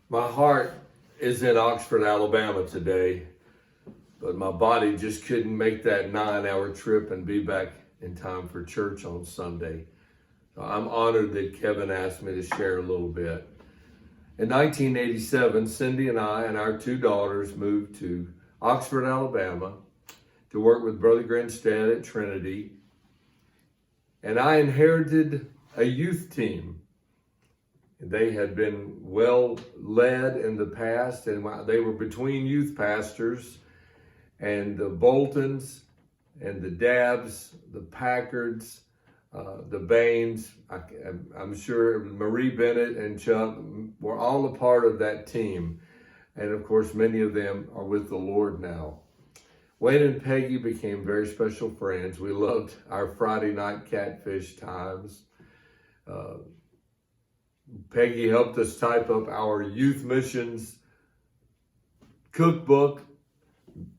My heart is in Oxford, Alabama today, but my body just couldn't make that 9-hour trip and be back in time for church on Sunday. So I'm honored that Kevin asked me to share a little bit. In 1987, Cindy and I and our two daughters moved to Oxford, Alabama to work with Brother Grinstead at Trinity. And I inherited a youth team. They had been well led in the past, and they were between youth pastors, and the Boltons and the Dabbs, the Packards, the Baines, I'm sure Marie Bennett and Chuck were all a part of that team. And of course, many of them are with the Lord now. Wayne and Peggy became very special friends. We loved our Friday night catfish times. Peggy helped us type up our youth missions cookbook,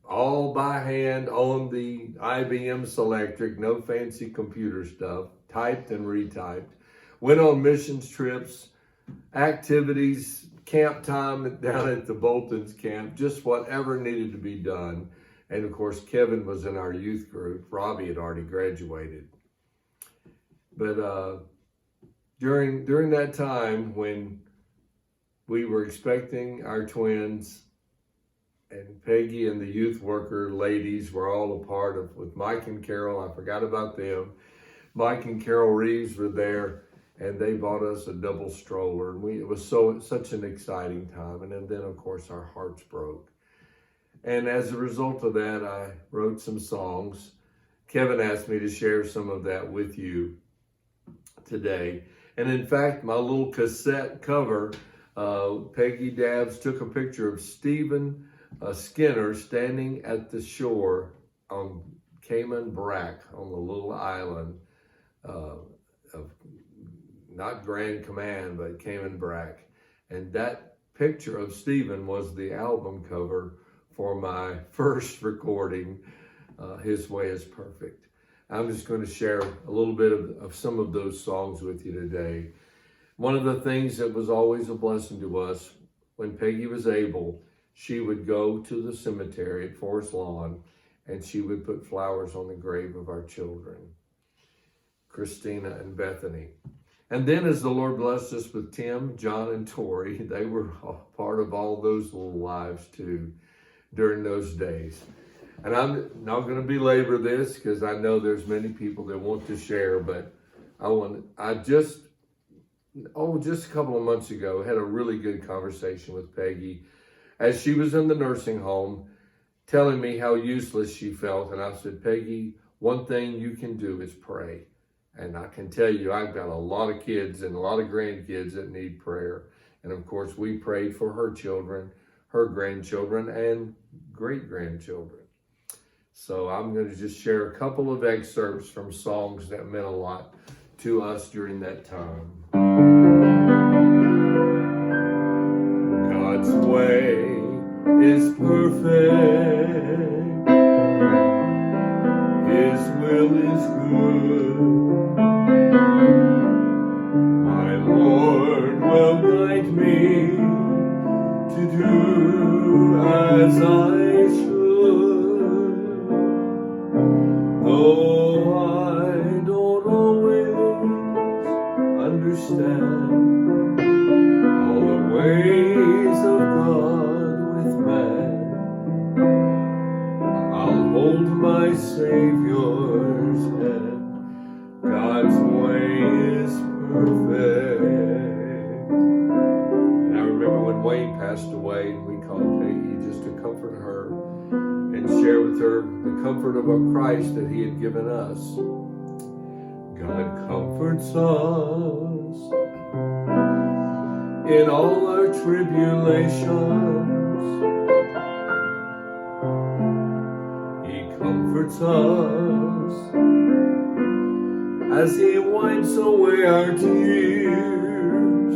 all by hand on the IBM Selectric, no fancy computer stuff, typed and retyped. Went on missions trips, activities, camp time down at the Bolton's camp, just whatever needed to be done. And of course, Kevin was in our youth group. Robbie had already graduated. But during that time when we were expecting our twins, and Peggy and the youth worker ladies were all a part of, with Mike and Carol, I forgot about them. Mike and Carol Reeves were there, and they bought us a double stroller. And it was such an exciting time. And then of course, our hearts broke. And as a result of that, I wrote some songs. Kevin asked me to share some of that with you today. And in fact, my little cassette cover, Peggy Dabbs took a picture of Stephen Skinner standing at the shore on Cayman Brac, on the little island of not Grand Command, but Cayman Brac. And that picture of Stephen was the album cover for my first recording, His Way is Perfect. I'm just going to share a little bit of some of those songs with you today. One of the things that was always a blessing to us, when Peggy was able, she would go to the cemetery at Forest Lawn, and she would put flowers on the grave of our children, Christina and Bethany. And then as the Lord blessed us with Tim, John, and Tori, they were part of all those little lives too during those days. And I'm not going to belabor this because I know there's many people that want to share, but just a couple of months ago, had a really good conversation with Peggy as she was in the nursing home, telling me how useless she felt. And I said, Peggy, one thing you can do is pray. And I can tell you, I've got a lot of kids and a lot of grandkids that need prayer. And of course, we prayed for her children, her grandchildren, and great-grandchildren. So I'm going to just share a couple of excerpts from songs that meant a lot to us during that time. God's way is perfect. His will is good. My Lord will guide me to do as I should. Though I don't always understand all the ways of God with man, I'll hold my Savior's hand. God's way is perfect. And I remember when Wayne passed away, and we called Peggy just to comfort her and share with her the comfort of our Christ that He had given us. God comforts us in all our tribulations. He comforts us as He wipes away our tears.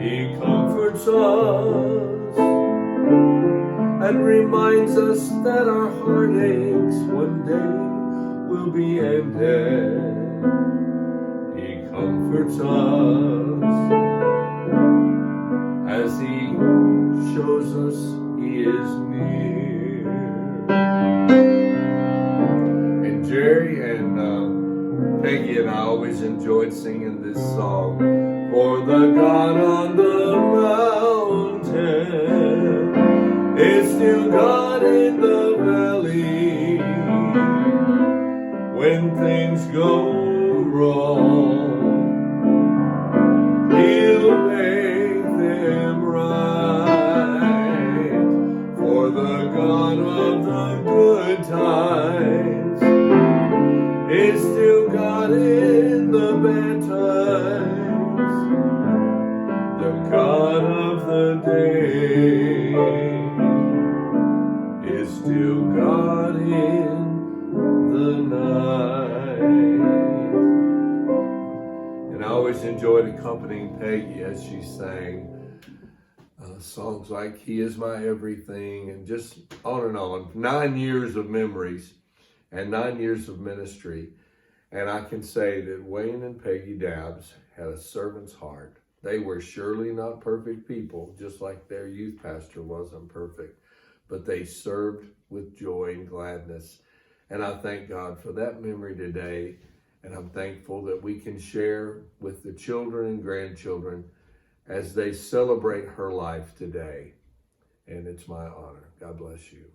He comforts us and reminds us that our heartaches one day will be ended. He comforts us always enjoyed singing this song. For the God on the mountain is still God in the valley. When things go wrong, He'll make them right. For the God of the good times is still God in the bad times. The God of the day is still God in the night. And I always enjoyed accompanying Peggy as she sang songs like He Is My Everything, and just on and on. 9 years of memories and 9 years of ministry. And I can say that Wayne and Peggy Dabbs had a servant's heart. They were surely not perfect people, just like their youth pastor wasn't perfect, but they served with joy and gladness. And I thank God for that memory today. And I'm thankful that we can share with the children and grandchildren as they celebrate her life today. And it's my honor. God bless you.